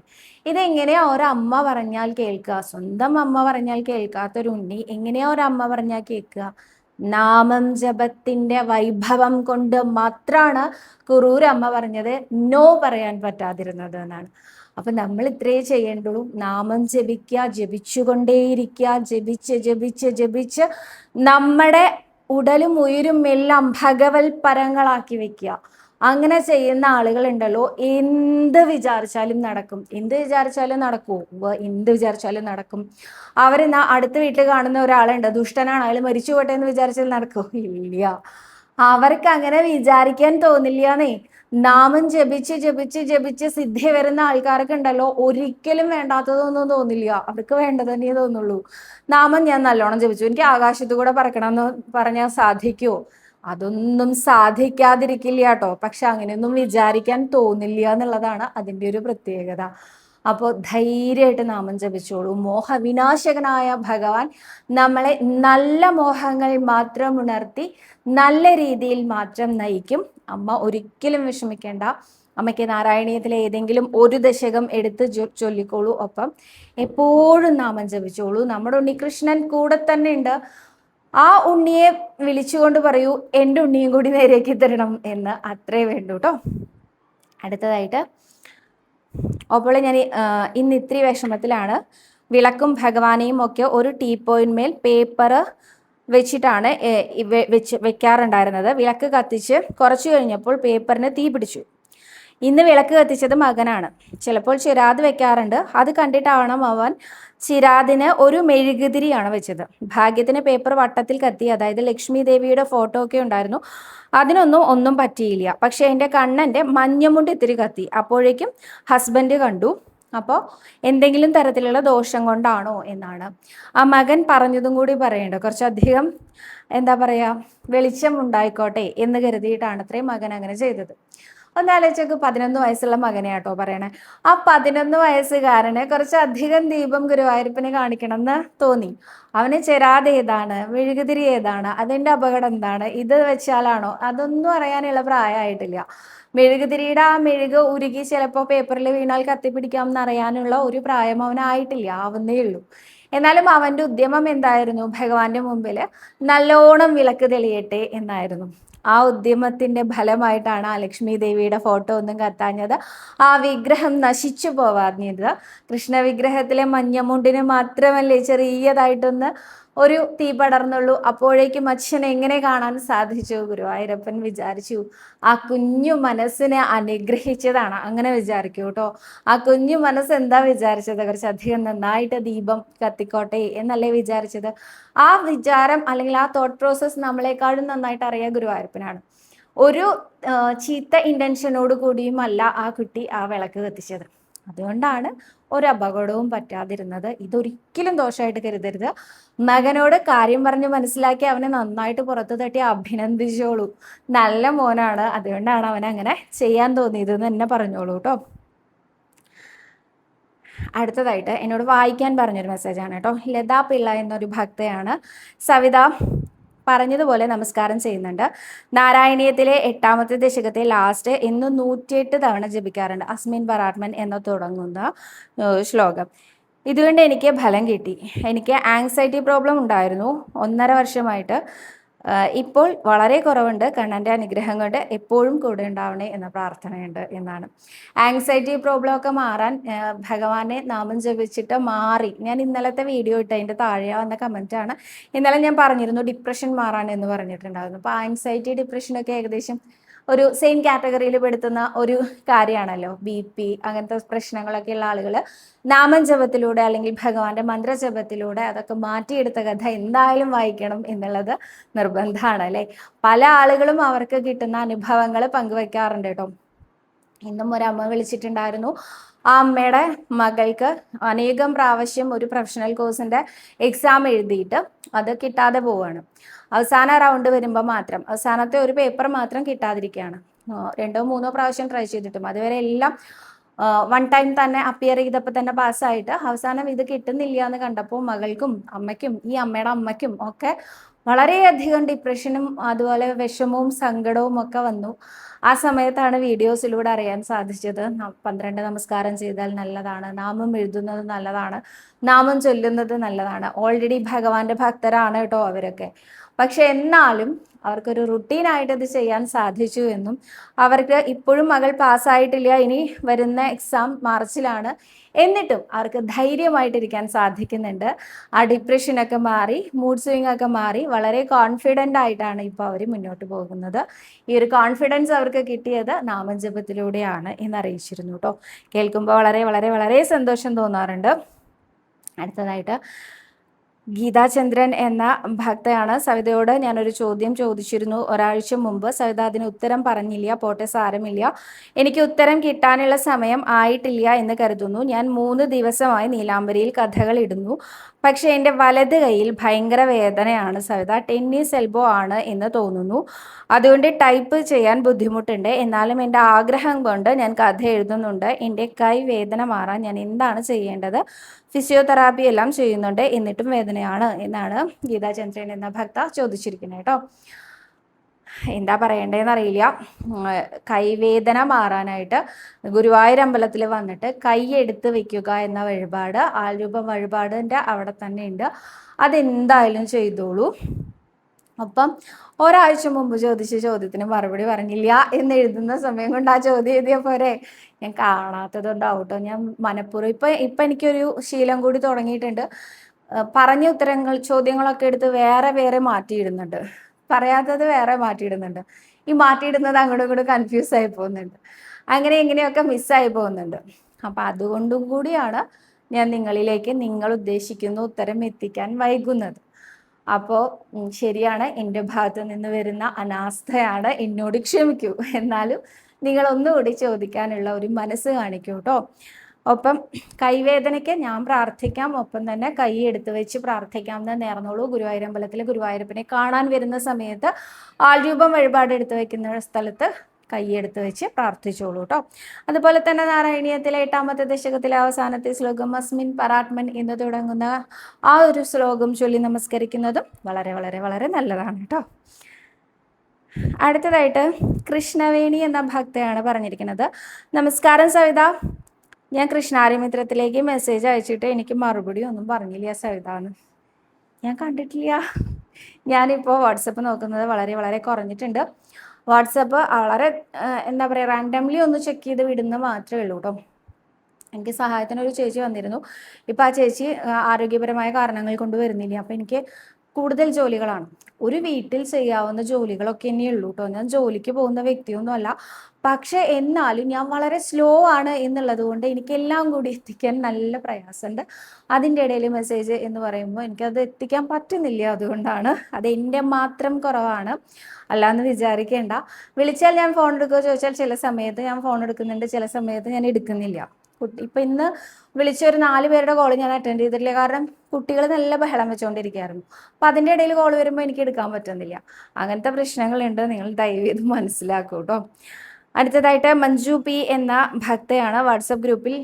ഇതെങ്ങനെയാ ഒരമ്മ പറഞ്ഞാൽ കേൾക്കുക? സ്വന്തം അമ്മ പറഞ്ഞാൽ കേൾക്കാത്തൊരു ഉണ്ണി എങ്ങനെയാ ഒരമ്മ പറഞ്ഞാൽ കേൾക്കുക? നാമം ജപത്തിന്റെ വൈഭവം കൊണ്ട് മാത്രമാണ് കുറൂരമ്മ പറഞ്ഞത് നോ പറയാൻ പറ്റാതിരുന്നത് എന്നാണ്. അപ്പൊ നമ്മൾ ഇത്രയേ ചെയ്യേണ്ടുള്ളൂ, നാമം ജപിക്കുക, ജപിച്ചുകൊണ്ടേയിരിക്കുക, ജപിച്ച് ജപിച്ച് ജപിച്ച് നമ്മുടെ ഉടലും ഉയരും എല്ലാം ഭഗവത് പരങ്ങളാക്കി വെക്കുക. അങ്ങനെ ചെയ്യുന്ന ആളുകളുണ്ടല്ലോ, എന്ത് വിചാരിച്ചാലും നടക്കും. എന്ത് വിചാരിച്ചാലും നടക്കുമോ? എന്ത് വിചാരിച്ചാലും നടക്കും. അവരെന്നാ അടുത്ത വീട്ടിൽ കാണുന്ന ഒരാളുണ്ട്, ദുഷ്ടനാണ്, അയാൾ മരിച്ചു പോട്ടെ എന്ന് വിചാരിച്ചാൽ നടക്കുമോ? ഇല്ല. അവർക്ക് അങ്ങനെ വിചാരിക്കാൻ തോന്നില്ലന്നേ. നാമം ജപിച്ച് ജപിച്ച് ജപിച്ച് സിദ്ധി വരുന്ന ആൾക്കാരൊക്കെ ഉണ്ടല്ലോ, ഒരിക്കലും വേണ്ടാത്തതൊന്നും തോന്നില്ല, അവർക്ക് വേണ്ടത് തന്നെ തോന്നുള്ളൂ. നാമം ഞാൻ നല്ലോണം ജപിച്ചു, എനിക്ക് ആകാശത്തു കൂടെ പറക്കണം എന്ന് പറഞ്ഞാൽ സാധിക്കുമോ? അതൊന്നും സാധിക്കാതിരിക്കില്ല കേട്ടോ. പക്ഷെ അങ്ങനെയൊന്നും വിചാരിക്കാൻ തോന്നില്ല എന്നുള്ളതാണ് അതിൻ്റെ ഒരു പ്രത്യേകത. അപ്പോൾ ധൈര്യമായിട്ട് നാമം ജപിച്ചോളൂ. മോഹവിനാശകനായ ഭഗവാൻ നമ്മളെ നല്ല മോഹങ്ങൾ മാത്രം ഉണർത്തി നല്ല രീതിയിൽ മാറ്റം നയിക്കും. അമ്മ ഒരിക്കലും വിഷമിക്കേണ്ട. അമ്മയ്ക്ക് നാരായണീയത്തിലെ ഏതെങ്കിലും ഒരു ദശകം എടുത്ത് ചൊല്ലിക്കോളൂ. ഒപ്പം എപ്പോഴും നാമം ജപിച്ചോളൂ. നമ്മുടെ ഉണ്ണികൃഷ്ണൻ കൂടെ തന്നെ ഉണ്ട്. ആ ഉണ്ണിയെ വിളിച്ചുകൊണ്ട് പറയൂ, എൻ്റെ ഉണ്ണിയും കൂടി നേരെയാക്കി തരണം എന്ന്. അത്രേ വേണ്ടു കേട്ടോ. അടുത്തതായിട്ട്, അപ്പോൾ ഞാൻ ഇന്ന് ഇത്തിരി വിഷമത്തിലാണ്. വിളക്കും ഭഗവാനെയും ഒക്കെ ഒരു ടീപ്പോയിന്മേൽ പേപ്പർ വെച്ചിട്ടാണ് വെക്കാറുണ്ടായിരുന്നത്. വിളക്ക് കത്തിച്ച് കുറച്ചു കഴിഞ്ഞപ്പോൾ പേപ്പറിന് തീ പിടിച്ചു. ഇന്ന് വിളക്ക് കത്തിച്ചത് മകനാണ്. ചിലപ്പോൾ ചിരാത് വെക്കാറുണ്ട്. അത് കണ്ടിട്ടാവണം അവൻ ചിരാതിന് ഒരു മെഴുകുതിരിയാണ് വെച്ചത്. ഭാഗ്യത്തിന് പേപ്പർ വട്ടത്തിൽ കത്തി. അതായത് ലക്ഷ്മി ദേവിയുടെ ഫോട്ടോ ഒക്കെ ഉണ്ടായിരുന്നു. ഒന്നും പറ്റിയില്ല. പക്ഷെ എൻ്റെ കണ്ണൻ്റെ മഞ്ഞമുണ്ട് ഇത്തിരി കത്തി. അപ്പോഴേക്കും ഹസ്ബൻഡ് കണ്ടു. അപ്പോൾ എന്തെങ്കിലും തരത്തിലുള്ള ദോഷം കൊണ്ടാണോ എന്നാണ് ആ മകൻ പറഞ്ഞതും കൂടി പറയേണ്ടത്. കുറച്ചധികം എന്താ പറയുക, വെളിച്ചം ഉണ്ടായിക്കോട്ടെ എന്ന് കരുതിയിട്ടാണ് അത്രയും മകൻ അങ്ങനെ ചെയ്തത്. ഒന്നാലോചിച്ചൊക്കെ 11 വയസ്സുള്ള മകനെ കേട്ടോ പറയണേ. ആ 11 വയസ്സുകാരന് കുറച്ചധികം ദീപം ഗുരുവായൂരപ്പനെ കാണിക്കണം എന്ന് തോന്നി. അവന് ചെരാത് ഏതാണ്, മെഴുകുതിരി ഏതാണ്, അതിൻ്റെ അപകടം എന്താണ്, ഇത് വെച്ചാലാണോ, അതൊന്നും അറിയാനുള്ള പ്രായമായിട്ടില്ല. മെഴുകുതിരിയുടെ ആ മെഴുക് ഉരുകി ചിലപ്പോൾ പേപ്പറിൽ വീണാൽ കത്തിപ്പിടിക്കാം എന്നറിയാനുള്ള ഒരു പ്രായം അവനായിട്ടില്ല, ആവുന്നേ ഉള്ളൂ. എന്നാലും അവൻ്റെ ഉദ്യമം എന്തായിരുന്നു? ഭഗവാന്റെ മുമ്പിൽ നല്ലോണം വിളക്ക് തെളിയട്ടെ എന്നായിരുന്നു. ആ ഉദ്യമത്തിന്റെ ഫലമായിട്ടാണ് ആ ലക്ഷ്മി ദേവിയുടെ ഫോട്ടോ ഒന്നും കത്താഞ്ഞത്, ആ വിഗ്രഹം നശിച്ചു പോവാഞ്ഞത്. കൃഷ്ണ വിഗ്രഹത്തിലെ മഞ്ഞമുണ്ടിന് മാത്രമല്ലേ ചെറിയതായിട്ടൊന്ന് ഒരു തീ പടർന്നുള്ളൂ. അപ്പോഴേക്കും അച്ഛനെ എങ്ങനെ കാണാൻ സാധിച്ചു? ഗുരുവായൂരപ്പൻ വിചാരിച്ചു ആ കുഞ്ഞു മനസ്സിനെ അനുഗ്രഹിച്ചതാണ്. അങ്ങനെ വിചാരിക്കൂ കേട്ടോ. ആ കുഞ്ഞു മനസ്സ് എന്താ വിചാരിച്ചത്? കുറച്ചധികം നന്നായിട്ട് ദീപം കത്തിക്കോട്ടെ എന്നല്ലേ വിചാരിച്ചത്? ആ വിചാരം അല്ലെങ്കിൽ ആ തോട്ട് പ്രോസസ് നമ്മളെക്കാളും നന്നായിട്ട് അറിയാൻ ഗുരുവായൂരപ്പനാണ്. ഒരു ചീത്ത ഇൻറ്റൻഷനോട് കൂടിയുമല്ല ആ കുട്ടി ആ വിളക്ക് കത്തിച്ചത്. അതുകൊണ്ടാണ് ഒരു അപകടവും പറ്റാതിരുന്നത്. ഇതൊരിക്കലും ദോഷമായിട്ട് കരുതരുത്. മകനോട് കാര്യം പറഞ്ഞ് മനസ്സിലാക്കി അവനെ നന്നായിട്ട് പുറത്തു തട്ടി അഭിനന്ദിച്ചോളൂ. നല്ല മോനാണ്, അതുകൊണ്ടാണ് അവൻ അങ്ങനെ ചെയ്യാൻ തോന്നിയതെന്ന് എന്നെ പറഞ്ഞോളൂ കേട്ടോ. അടുത്തതായിട്ട് എന്നോട് വായിക്കാൻ പറഞ്ഞൊരു മെസ്സേജാണ് കേട്ടോ. ലതാ പിള്ള എന്നൊരു ഭക്തയാണ്. സവിത പറഞ്ഞതുപോലെ നമസ്കാരം ചെയ്യുന്നുണ്ട്. നാരായണീയത്തിലെ 8ാമത്തെ ദശകത്തെ ലാസ്റ്റ് എന്നും 108 തവണ ജപിക്കാറുണ്ട്. അസ്മിൻ പരാത്മൻ എന്ന് തുടങ്ങുന്ന ശ്ലോകം. ഇതുകൊണ്ട് എനിക്ക് ഫലം കിട്ടി. എനിക്ക് ആങ്സൈറ്റി പ്രോബ്ലം ഉണ്ടായിരുന്നു 1.5 വർഷമായിട്ട്. ഇപ്പോൾ വളരെ കുറവുണ്ട്. കണ്ണൻ്റെ അനുഗ്രഹം കൊണ്ട് എപ്പോഴും കൂടെ ഉണ്ടാവണേ എന്ന പ്രാർത്ഥനയുണ്ട് എന്നാണ്. ആങ്സൈറ്റി പ്രോബ്ലം ഒക്കെ മാറാൻ ഭഗവാനെ നാമം ജപിച്ചിട്ട് മാറി. ഞാൻ ഇന്നലത്തെ വീഡിയോ ഇട്ട് അതിൻ്റെ താഴെ വന്ന കമൻറ്റാണ്. ഇന്നലെ ഞാൻ പറഞ്ഞിരുന്നു ഡിപ്രഷൻ മാറാൻ എന്ന് പറഞ്ഞിട്ടുണ്ടായിരുന്നു. അപ്പോൾ ആങ്സൈറ്റി ഡിപ്രഷനൊക്കെ ഏകദേശം ഒരു സെയിം കാറ്റഗറിയിൽ പെടുത്തുന്ന ഒരു കാര്യമാണല്ലോ. BP അങ്ങനത്തെ പ്രശ്നങ്ങളൊക്കെ ഉള്ള ആളുകൾ നാമജപത്തിലൂടെ അല്ലെങ്കിൽ ഭഗവാന്റെ മന്ത്രജപത്തിലൂടെ അതൊക്കെ മാറ്റിയെടുത്ത കഥ എന്തായാലും വായിക്കണം എന്നുള്ളത് നിർബന്ധമാണ് അല്ലേ. പല ആളുകളും അവർക്ക് കിട്ടുന്ന അനുഭവങ്ങൾ പങ്കുവെക്കാറുണ്ട് കേട്ടോ. ഇന്നും ഒരമ്മ വിളിച്ചിട്ടുണ്ടായിരുന്നു. ആ അമ്മയുടെ മകൾക്ക് അനേകം പ്രാവശ്യം ഒരു പ്രൊഫഷണൽ കോഴ്സിൻ്റെ എക്സാം എഴുതിയിട്ട് അത് കിട്ടാതെ പോവുകയാണ്. അവസാന റൗണ്ട് വരുമ്പോൾ മാത്രം അവസാനത്തെ ഒരു പേപ്പർ മാത്രം കിട്ടാതിരിക്കുകയാണ്. 2-3 പ്രാവശ്യം ട്രൈ ചെയ്തിട്ടും അതുവരെ എല്ലാം 1 ടൈം തന്നെ അപ്പിയർ ചെയ്തപ്പോൾ തന്നെ പാസ്സായിട്ട് അവസാനം ഇത് കിട്ടുന്നില്ല എന്ന് കണ്ടപ്പോൾ മകൾക്കും അമ്മയ്ക്കും ഈ അമ്മയുടെ അമ്മയ്ക്കും ഒക്കെ വളരെയധികം ഡിപ്രഷനും അതുപോലെ വിഷമവും സങ്കടവും ഒക്കെ വന്നു. ആ സമയത്താണ് വീഡിയോസിലൂടെ അറിയാൻ സാധിച്ചത് 12 നമസ്കാരം ചെയ്താൽ നല്ലതാണ്, നാമം എഴുതുന്നത് നല്ലതാണ്, നാമം ചൊല്ലുന്നത് നല്ലതാണ്. ഓൾറെഡി ഭഗവാന്റെ ഭക്തരാണ് കേട്ടോ അവരൊക്കെ. പക്ഷെ എന്നാലും അവർക്കൊരു റുട്ടീനായിട്ട് ഇത് ചെയ്യാൻ സാധിച്ചു എന്നും അവർക്ക് ഇപ്പോഴും മകൾ പാസ്സായിട്ടില്ല, ഇനി വരുന്ന എക്സാം മാർച്ചിലാണ്, എന്നിട്ടും അവർക്ക് ധൈര്യമായിട്ടിരിക്കാൻ സാധിക്കുന്നുണ്ട്. ആ ഡിപ്രഷനൊക്കെ മാറി, മൂഡ് സ്വിങ് ഒക്കെ മാറി വളരെ കോൺഫിഡൻ്റ് ആയിട്ടാണ് ഇപ്പോൾ അവർ മുന്നോട്ട് പോകുന്നത്. ഈ ഒരു കോൺഫിഡൻസ് അവർക്ക് കിട്ടിയത് നാമജപത്തിലൂടെയാണ് എന്നറിയിച്ചിരുന്നു കേട്ടോ. കേൾക്കുമ്പോൾ വളരെ വളരെ വളരെ സന്തോഷം തോന്നാറുണ്ട്. അടുത്തതായിട്ട് ഗീതാചന്ദ്രൻ എന്ന ഭക്തയാണ്. സവിതയോട് ഞാനൊരു ചോദ്യം ചോദിച്ചിരുന്നു ഒരാഴ്ച മുമ്പ്. സവിത അതിന് ഉത്തരം പറഞ്ഞില്ല. പോട്ടെ, സാരമില്ല. എനിക്ക് ഉത്തരം കിട്ടാനുള്ള സമയം ആയിട്ടില്ല എന്ന് കരുതുന്നു. ഞാൻ 3 ദിവസമായി നീലാംബരിയിൽ കഥകൾ ഇടുന്നു. പക്ഷേ എൻ്റെ വലത് കൈയിൽ ഭയങ്കര വേദനയാണ് സവിത. ടെന്നീസ് എൽബോ ആണ് എന്ന് തോന്നുന്നു. അതുകൊണ്ട് ടൈപ്പ് ചെയ്യാൻ ബുദ്ധിമുട്ടുണ്ട്. എന്നാലും എൻ്റെ ആഗ്രഹം കൊണ്ട് ഞാൻ കഥ എഴുതുന്നുണ്ട്. എൻ്റെ കൈ വേദന മാറാൻ ഞാൻ എന്താണ് ചെയ്യേണ്ടത്? ഫിസിയോതെറാപ്പി എല്ലാം ചെയ്യുന്നുണ്ട്, എന്നിട്ടും വേദനയാണ് എന്നാണ് ഗീതാചന്ദ്രൻ എന്ന ഭക്ത ചോദിച്ചിരിക്കുന്നത് കേട്ടോ. എന്താ പറയേണ്ടതെന്ന് അറിയില്ല. കൈവേദന മാറാനായിട്ട് ഗുരുവായൂർ അമ്പലത്തിൽ വന്നിട്ട് കൈ എടുത്ത് വെക്കുക എന്ന വഴിപാട് ആൾരൂപം വഴിപാടിൻ്റെ അവിടെ തന്നെ ഉണ്ട്. അതെന്തായാലും ചെയ്തോളൂ. അപ്പം ഒരാഴ്ച മുമ്പ് ചോദിച്ച ചോദ്യത്തിന് മറുപടി പറഞ്ഞില്ല എന്ന് എഴുതുന്ന സമയം കൊണ്ട് ആ ചോദ്യം എഴുതിയ പോരെ. ഞാൻ കാണാത്തതുണ്ടാവും കേട്ടോ. ഞാൻ മനഃപൂർവ്വം ഇപ്പം എനിക്കൊരു ശീലം കൂടി തുടങ്ങിയിട്ടുണ്ട്. പറഞ്ഞ ചോദ്യങ്ങളൊക്കെ എടുത്ത് വേറെ മാറ്റിയിടുന്നുണ്ട്, പറയാത്തത് വേറെ മാറ്റിയിടുന്നുണ്ട്. ഈ മാറ്റിയിടുന്നത് അങ്ങോട്ടും ഇങ്ങോട്ടും കൺഫ്യൂസ് ആയി പോകുന്നുണ്ട്, അങ്ങനെ ഇങ്ങനെയൊക്കെ മിസ്സായി പോകുന്നുണ്ട്. അപ്പം അതുകൊണ്ടും കൂടിയാണ് ഞാൻ നിങ്ങളിലേക്ക് നിങ്ങൾ ഉദ്ദേശിക്കുന്ന ഉത്തരം എത്തിക്കാൻ വൈകുന്നത്. അപ്പോൾ ശരിയാണ്, എൻ്റെ ഭാഗത്ത് നിന്ന് വരുന്ന അനാസ്ഥയാണ്, എന്നോട് ക്ഷമിക്കൂ. എന്നാലും നിങ്ങൾ ഒന്നുകൂടി ചോദിക്കാനുള്ള ഒരു മനസ്സ് കാണിക്കൂ കേട്ടോ. ഒപ്പം കൈവേദനയ്ക്ക് ഞാൻ പ്രാർത്ഥിക്കാം, ഒപ്പം തന്നെ കൈ എടുത്ത് വെച്ച് പ്രാർത്ഥിക്കാം എന്ന് നേർന്നോളൂ. ഗുരുവായൂരമ്പലത്തിൽ ഗുരുവായൂരപ്പനെ കാണാൻ വരുന്ന സമയത്ത് ആൾരൂപം വഴിപാട് എടുത്ത് വെക്കുന്ന സ്ഥലത്ത് കൈയെടുത്ത് വെച്ച് പ്രാർത്ഥിച്ചോളൂ കേട്ടോ. അതുപോലെ തന്നെ നാരായണീയത്തിലെ 8ാമത്തെ ദശകത്തിലെ അവസാനത്തെ ശ്ലോകം അസ്മിൻ പരാത്മൻ എന്ന് തുടങ്ങുന്ന ആ ഒരു ശ്ലോകം ചൊല്ലി നമസ്കരിക്കുന്നതും വളരെ വളരെ വളരെ നല്ലതാണ് കേട്ടോ. അടുത്തതായിട്ട് കൃഷ്ണവേണി എന്ന ഭക്തയാണ് പറഞ്ഞിരിക്കുന്നത്. നമസ്കാരം സവിത, ഞാൻ കൃഷ്ണാരിമിത്രത്തിലേക്ക് മെസ്സേജ് അയച്ചിട്ട് എനിക്ക് മറുപടി ഒന്നും പറഞ്ഞില്ല സവിത എന്ന്. ഞാൻ കണ്ടിട്ടില്ല. ഞാനിപ്പോൾ വാട്സപ്പ് നോക്കുന്നത് വളരെ വളരെ കുറഞ്ഞിട്ടുണ്ട്. വാട്സപ്പ് വളരെ എന്താ പറയുക, റാൻഡംലി ഒന്ന് ചെക്ക് ചെയ്ത് വിടുന്ന മാത്രമേ ഉള്ളൂ കേട്ടോ. എനിക്ക് സഹായത്തിനൊരു ചേച്ചി വന്നിരുന്നു. ഇപ്പം ആ ചേച്ചി ആരോഗ്യപരമായ കാരണങ്ങൾ കൊണ്ട് വരുന്നില്ല. അപ്പം എനിക്ക് കൂടുതൽ ജോലികളാണ്. ഒരു വീട്ടിൽ ചെയ്യാവുന്ന ജോലികളൊക്കെ തന്നെയുള്ളൂ കേട്ടോ. ഞാൻ ജോലിക്ക് പോകുന്ന വ്യക്തിയൊന്നുമല്ല. പക്ഷെ എന്നാലും ഞാൻ വളരെ സ്ലോ ആണ് എന്നുള്ളത് കൊണ്ട് എനിക്കെല്ലാം കൂടി എത്തിക്കാൻ നല്ല പ്രയാസമുണ്ട്. അതിൻ്റെ ഇടയിൽ മെസ്സേജ് എന്ന് പറയുമ്പോൾ എനിക്കത് എത്തിക്കാൻ പറ്റുന്നില്ല. അതുകൊണ്ടാണ്, അത് എൻ്റെ മാത്രം കുറവാണ്, അല്ലാന്ന് വിചാരിക്കേണ്ട. വിളിച്ചാൽ ഞാൻ ഫോൺ എടുക്കുമോ ചോദിച്ചാൽ ചില സമയത്ത് ഞാൻ ഫോൺ എടുക്കുന്നുണ്ട്, ചില സമയത്ത് ഞാൻ എടുക്കുന്നില്ല. ഇപ്പം ഇന്ന് വിളിച്ച ഒരു 4 പേരുടെ കോൾ ഞാൻ അറ്റൻഡ് ചെയ്തിട്ടില്ല. കാരണം കുട്ടികൾ നല്ല ബഹളം വെച്ചുകൊണ്ടിരിക്കുകയായിരുന്നു. അപ്പം അതിൻ്റെ ഇടയിൽ കോൾ വരുമ്പോൾ എനിക്ക് എടുക്കാൻ പറ്റുന്നില്ല. അങ്ങനത്തെ പ്രശ്നങ്ങളുണ്ട്, നിങ്ങൾ ദയവ് ചെയ്ത് മനസ്സിലാക്കൂ കേട്ടോ. അടുത്തതായിട്ട് മഞ്ജു പി എന്ന ഭക്തയാണ് വാട്സപ്പ് ഗ്രൂപ്പിൽ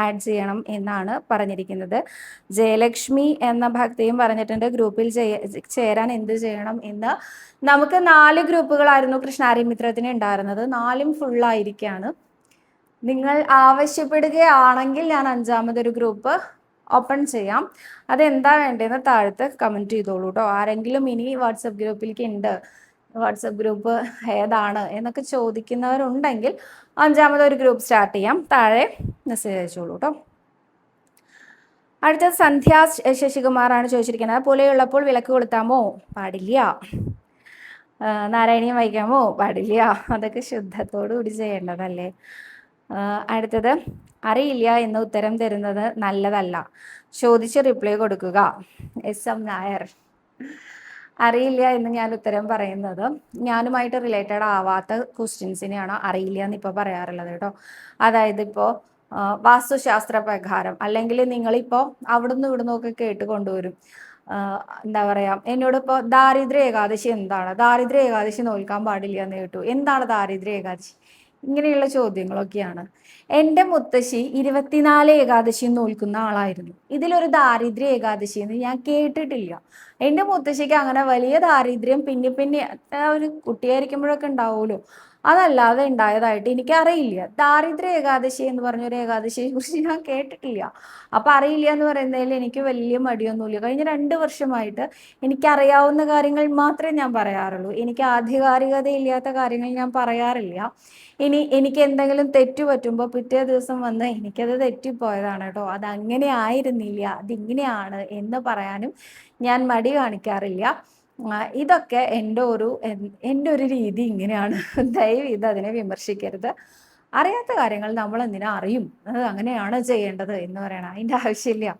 ആഡ് ചെയ്യണം എന്നാണ് പറഞ്ഞിരിക്കുന്നത്. ജയലക്ഷ്മി എന്ന ഭക്തയും പറഞ്ഞിട്ടുണ്ട് ഗ്രൂപ്പിൽ ചേരാൻ എന്ത് ചെയ്യണം എന്ന്. നമുക്ക് 4 ഗ്രൂപ്പുകളായിരുന്നു കൃഷ്ണാരി മിത്രത്തിന് ഉണ്ടായിരുന്നത്, 4ഉം ഫുള്ളായിരിക്കുകയാണ്. നിങ്ങൾ ആവശ്യപ്പെടുകയാണെങ്കിൽ ഞാൻ 5ാമതൊരു ഗ്രൂപ്പ് ഓപ്പൺ ചെയ്യാം. അതെന്താ വേണ്ടതെന്ന് താഴത്ത് കമൻറ്റ് ചെയ്തോളൂ കേട്ടോ. ആരെങ്കിലും ഇനി വാട്സപ്പ് ഗ്രൂപ്പിലേക്ക് ഉണ്ട്, വാട്സപ്പ് ഗ്രൂപ്പ് ഏതാണ് എന്നൊക്കെ ചോദിക്കുന്നവരുണ്ടെങ്കിൽ 5ാമതൊരു ഗ്രൂപ്പ് സ്റ്റാർട്ട് ചെയ്യാം. താഴെ മെസ്സേജ് അയച്ചോളൂ കേട്ടോ. അടുത്തത് സന്ധ്യ ശശികുമാറാണ് ചോദിച്ചിരിക്കുന്നത്. പുലയുള്ളപ്പോൾ വിളക്ക് കൊളുത്താമോ? പാടില്ല. നാരായണീയം വായിക്കാമോ? പാടില്ല. അതൊക്കെ ശുദ്ധത്തോടു കൂടി ചെയ്യേണ്ടതല്ലേ. അടുത്തത് അറിയില്ല എന്ന് ഉത്തരം തരുന്നത് നല്ലതല്ല, ചോദിച്ച് റിപ്ലൈ കൊടുക്കുക. SM നായർ. അറിയില്ല എന്ന് ഞാൻ ഉത്തരം പറയുന്നത് ഞാനുമായിട്ട് റിലേറ്റഡ് ആവാത്ത ക്വസ്റ്റ്യൻസിനെയാണ് അറിയില്ല എന്ന് ഇപ്പോൾ പറയാറുള്ളത് കേട്ടോ. അതായത് ഇപ്പോൾ വാസ്തുശാസ്ത്ര പ്രകാരം അല്ലെങ്കിൽ നിങ്ങളിപ്പോൾ അവിടുന്ന് ഇവിടുന്ന് ഒക്കെ കേട്ട് കൊണ്ടുവരും. എന്താ പറയുക, എന്നോടിപ്പോൾ ദാരിദ്ര്യ ഏകാദശി എന്താണ്, ദാരിദ്ര്യ ഏകാദശി നോൽക്കാൻ പാടില്ല എന്ന് കേട്ടു, എന്താണ് ദാരിദ്ര്യ ഏകാദശി, ഇങ്ങനെയുള്ള ചോദ്യങ്ങളൊക്കെയാണ്. എൻ്റെ മുത്തശ്ശി 24 ഏകാദശി നോൽക്കുന്ന ആളായിരുന്നു. ഇതിലൊരു ദാരിദ്ര്യ ഏകാദശി എന്ന് ഞാൻ കേട്ടിട്ടില്ല. എൻ്റെ മുത്തശ്ശിക്ക് അങ്ങനെ വലിയ ദാരിദ്ര്യം പിന്നെ ഒരു കുട്ടിയായിരിക്കുമ്പോഴൊക്കെ ഉണ്ടാവുമല്ലോ, അതല്ലാതെ ഉണ്ടായതായിട്ട് എനിക്കറിയില്ല. ദാരിദ്ര്യ ഏകാദശി എന്ന് പറഞ്ഞൊരു ഏകാദശിയെ കുറിച്ച് ഞാൻ കേട്ടിട്ടില്ല. അപ്പം അറിയില്ല എന്ന് പറയുന്നതിൽ എനിക്ക് വലിയ മടിയൊന്നുമില്ല. കഴിഞ്ഞ 2 വർഷമായിട്ട് എനിക്കറിയാവുന്ന കാര്യങ്ങൾ മാത്രമേ ഞാൻ പറയാറുള്ളൂ. എനിക്ക് ആധികാരികതയില്ലാത്ത കാര്യങ്ങൾ ഞാൻ പറയാറില്ല. ഇനി എനിക്ക് എന്തെങ്കിലും തെറ്റു പറ്റുമ്പോൾ പിറ്റേ ദിവസം വന്ന് എനിക്കത് തെറ്റിപ്പോയതാണ് കേട്ടോ, അതങ്ങനെ ആയിരുന്നില്ല, അതിങ്ങനെയാണ് എന്ന് പറയാനും ഞാൻ മടി കാണിക്കാറില്ല. ഇതൊക്കെ എൻ്റെ ഒരു രീതി ഇങ്ങനെയാണ്. ദയവ് ഇത് അതിനെ വിമർശിക്കരുത്. അറിയാത്ത കാര്യങ്ങൾ നമ്മൾ എന്തിനാ അറിയും, അത് അങ്ങനെയാണ് ചെയ്യേണ്ടത് എന്ന് പറയണം, അതിൻ്റെ ആവശ്യമില്ല.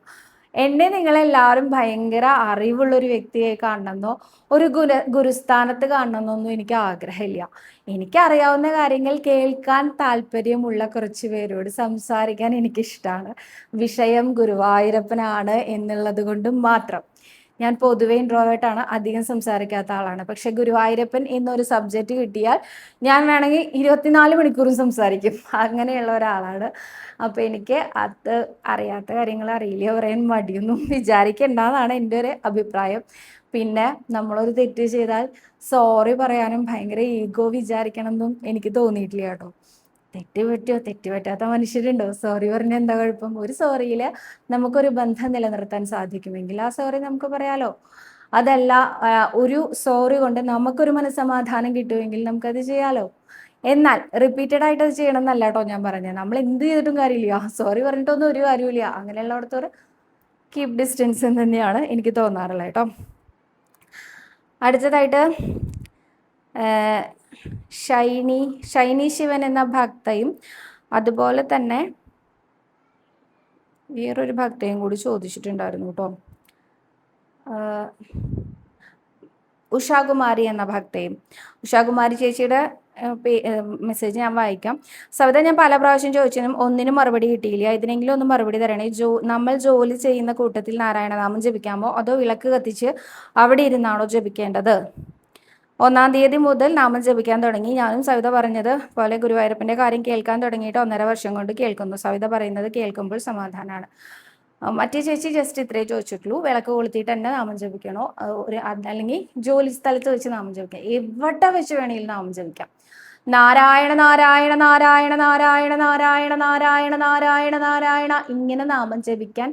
എന്നെ നിങ്ങളെല്ലാവരും ഭയങ്കര അറിവുള്ളൊരു വ്യക്തിയെ കാണണമെന്നോ ഒരു ഗുരുസ്ഥാനത്ത് കാണണമെന്നൊന്നും എനിക്ക് ആഗ്രഹമില്ല. എനിക്കറിയാവുന്ന കാര്യങ്ങൾ കേൾക്കാൻ താല്പര്യമുള്ള കുറച്ച് പേരോട് സംസാരിക്കാൻ എനിക്കിഷ്ടമാണ്. വിഷയം ഗുരുവായൂരപ്പനാണ് എന്നുള്ളത് കൊണ്ടും മാത്രം. ഞാൻ പൊതുവെ ഇൻട്രോവേർട്ടാണ്, അധികം സംസാരിക്കാത്ത ആളാണ്. പക്ഷെ ഗുരുവായൂരപ്പൻ എന്നൊരു സബ്ജക്റ്റ് കിട്ടിയാൽ ഞാൻ വേണമെങ്കിൽ 24 മണിക്കൂറും സംസാരിക്കും, അങ്ങനെയുള്ള ഒരാളാണ്. അപ്പോൾ എനിക്ക് അത് അറിയാത്ത കാര്യങ്ങൾ അറിയില്ല പറയാൻ മടിയൊന്നും വിചാരിക്കേണ്ടെന്നാണ് എൻ്റെ ഒരു അഭിപ്രായം. പിന്നെ നമ്മളൊരു തെറ്റ് ചെയ്താൽ സോറി പറയാനും ഭയങ്കര ഈഗോ വിചാരിക്കണമെന്നും എനിക്ക് തോന്നിയിട്ടില്ല കേട്ടോ. തെറ്റ് പറ്റാത്ത മനുഷ്യരുണ്ടോ? സോറി പറഞ്ഞ എന്താ കുഴപ്പം? ഒരു സോറിയിൽ നമുക്കൊരു ബന്ധം നിലനിർത്താൻ സാധിക്കുമെങ്കിൽ ആ സോറി നമുക്ക് പറയാലോ. അതല്ല ഒരു സോറി കൊണ്ട് നമുക്കൊരു മനസ്സമാധാനം കിട്ടുമെങ്കിൽ നമുക്കത് ചെയ്യാലോ. എന്നാൽ റിപ്പീറ്റഡ് ആയിട്ട് അത് ചെയ്യണം എന്നല്ല കേട്ടോ ഞാൻ പറഞ്ഞത്. നമ്മൾ എന്ത് ചെയ്തിട്ടും കാര്യമില്ല, സോറി പറഞ്ഞിട്ടൊന്നും ഒരു കാര്യമില്ല. അങ്ങനെയുള്ളടത്തൊരു കീപ് ഡിസ്റ്റൻസ് എന്ന് തന്നെയാണ് എനിക്ക് തോന്നാറുള്ളത് കേട്ടോ. അടുത്തതായിട്ട് ഷൈനി ശിവൻ എന്ന ഭക്തയും അതുപോലെ തന്നെ വേറൊരു ഭക്തയും കൂടി ചോദിച്ചിട്ടുണ്ടായിരുന്നു കേട്ടോ. ഉഷാകുമാരി എന്ന ഭക്തയും. ഉഷാകുമാരി ചേച്ചിയുടെ മെസ്സേജ് ഞാൻ വായിക്കാം. സവിത, ഞാൻ പല പ്രാവശ്യം ചോദിച്ചതിനും ഒന്നിനും മറുപടി കിട്ടിയില്ല. ഇതിനെങ്കിലും ഒന്ന് മറുപടി തരണേ. നമ്മൾ ജോലി ചെയ്യുന്ന കൂട്ടത്തിൽ നാരായണനാമം ജപിക്കാമോ അതോ വിളക്ക് കത്തിച്ച് അവിടെ ഇരുന്നാണോ ജപിക്കേണ്ടത്? 1-ാം തീയതി മുതൽ നാമം ജപിക്കാൻ തുടങ്ങി. ഞാനും സവിത പറഞ്ഞത് പോലെ ഗുരുവായൂരപ്പൻ്റെ കാര്യം കേൾക്കാൻ തുടങ്ങിയിട്ട് 1.5 വർഷം കൊണ്ട് കേൾക്കുന്നു. സവിത പറയുന്നത് കേൾക്കുമ്പോൾ സമാധാനമാണ്. മറ്റേ ചേച്ചി ജസ്റ്റ് ഇത്രേ ചോദിച്ചിട്ടുള്ളൂ, വിളക്ക് കൊളുത്തിയിട്ട് തന്നെ നാമം ജപിക്കണോ അല്ലെങ്കിൽ ജോലി സ്ഥലത്ത് വെച്ച് നാമം ജപിക്കാം, എവിടെ വെച്ച് വേണമെങ്കിലും നാമം ജപിക്കാം. നാരായണ നാരായണ നാരായണ നാരായണ നാരായണ നാരായണ നാരായണ നാരായണ ഇങ്ങനെ നാമം ജപിക്കാൻ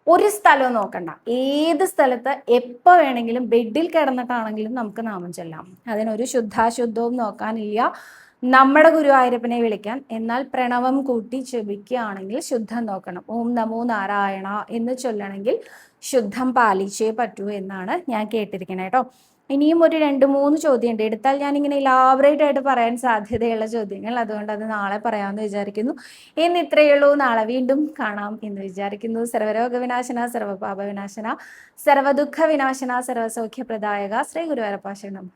ഒരു സ്ഥലവും നോക്കണ്ട. ഏത് സ്ഥലത്ത് എപ്പോൾ വേണമെങ്കിലും ബെഡിൽ കിടന്നിട്ടാണെങ്കിലും നമുക്ക് നാമം ചൊല്ലാം. അതിനൊരു ശുദ്ധാശുദ്ധവും നോക്കാനില്ല. നമ്മുടെ ഗുരുവായൂരപ്പനെ വിളിക്കാൻ എന്നാൽ പ്രണവം കൂട്ടി ജപിക്കുകയാണെങ്കിൽ ശുദ്ധം നോക്കണം. ഓം നമോ നാരായണ എന്ന് ചൊല്ലണമെങ്കിൽ ശുദ്ധം പാലിച്ചേ പറ്റൂ എന്നാണ് ഞാൻ കേട്ടിരിക്കുന്നത് കേട്ടോ. ഇനിയും ഒരു 2-3 ചോദ്യമുണ്ട്. എടുത്താൽ ഞാനിങ്ങനെ ഇലാബറേറ്റ് ആയിട്ട് പറയാൻ സാധ്യതയുള്ള ചോദ്യങ്ങൾ, അതുകൊണ്ട് അത് നാളെ പറയാമെന്ന് വിചാരിക്കുന്നു. ഇന്ന് ഇത്രയേ ഉള്ളൂ. നാളെ വീണ്ടും കാണാം എന്ന് വിചാരിക്കുന്നു. സർവരോഗ വിനാശന, സർവപാപ വിനാശന, സർവദുഃഖ വിനാശന, സർവസൗഖ്യപ്രദായക ശ്രീ ഗുരുവായൂരപ്പ ശരണം.